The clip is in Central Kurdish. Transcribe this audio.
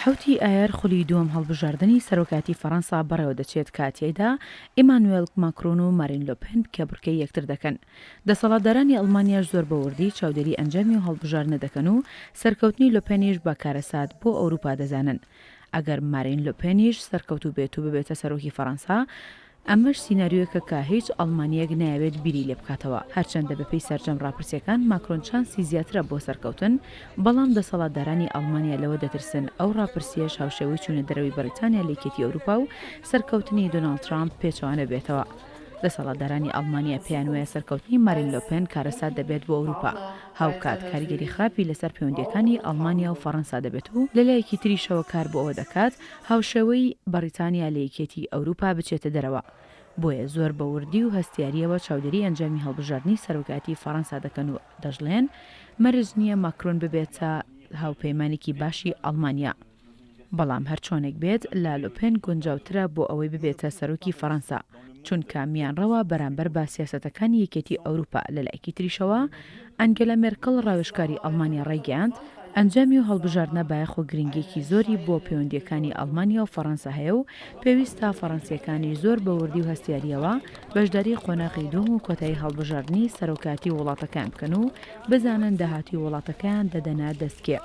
حوتی ئایار خولی دووەم هەڵبژاردننی سەرۆکاتی فەڕەنسا بەڕێوە دەچێت کاتێدا ئیمانوێل ماکرۆن و مارین لۆپن کە بڕکەی یەکتر دەکەن. دەسەڵاتدارانی ئەڵمانیاش زۆر بەوردی چاودێری ئەنجامی و هەڵبژاردنە دەکەن و سەرکەوتنی لۆپێنیش بە کارەسات بۆ ئەوروپا دەزانن. ئەگەر مارین لۆپێنیش سەرکەوتوو بێت و ببێتە سەرۆکی فەڕەنسا، ئەمەش سیناریۆیەکە کە هیچ ئەڵمانیەک نایەوێت بیری لێ بکاتەوە. هەرچەندە بەپێی سەرجەم ڕاپرسیەکان ماکرۆن چانسی زیاترە بۆ سەرکەوتن، بەڵام دەسەڵاتدارانی ئەڵمانیا لەوە دەترسن ئەو ڕاپرسیەش هاوشێوەی چوونە دەرەوەی بەریتانیا لە یەکێتی ئەوروپا و سەرکەوتنی دۆناڵد ترامپ پێچەوانە بێتەوە. دەسەڵاتدارانی ئەڵمانیا پێیان وایە سەرکەوتنی مارین لۆپێن کارەسات دەبێت بۆ ئەوروپا، هاوکات کاریگەری خراپی لەسەر پەیوەندیەکانی ئەڵمانیا و فەڕەنسا دەبێت و لەلایەکی تریشەوە کار بۆ ئەوە دەکات هاوشێوەی بەریتانیا لە یەکێتی ئەوروپا بچێتە دەرەوە. بۆیە زۆر بەوردی و هەستیاریەوە چاودێری ئەنجامی هەڵبژاردننی سەرۆکاتی فەڕەنسا دەکەن و دەژڵێن مەرج نییە ماکرۆن ببێتە هاوپەیمانێکی باشی ئەڵمانیا. بەڵام هەرچۆنێک بێت لا لۆپێن گونجاوترە بۆ ئەوەی ببێتە سەرۆکی فەڕەنسا، چونکە میانڕەوە بەرامبەر با سیاسەتەکانی یەکێتی ئەوروپا لەلایەکی تریشەوە ئەنگێلا مێرکەڵ ڕاوێژکاری ئەڵمانیا ڕێگەیاند ئەنجامی و هەڵبژاردنە بایەخۆ گرنگێکی زۆری بۆ پەیوەندیەکانی ئەڵمانیا و فەڕەنسا هەیە و پێویستە فەڕەنسیەکانی زۆر بەوردی و هەستیاریەوە بەشداری قۆناغی دووم و کۆتایی هەڵبژاردننی سەرۆکاتی وڵاتەکان بکەن و بزانن داهاتی وڵاتەکان دەدەنا دەستکێ.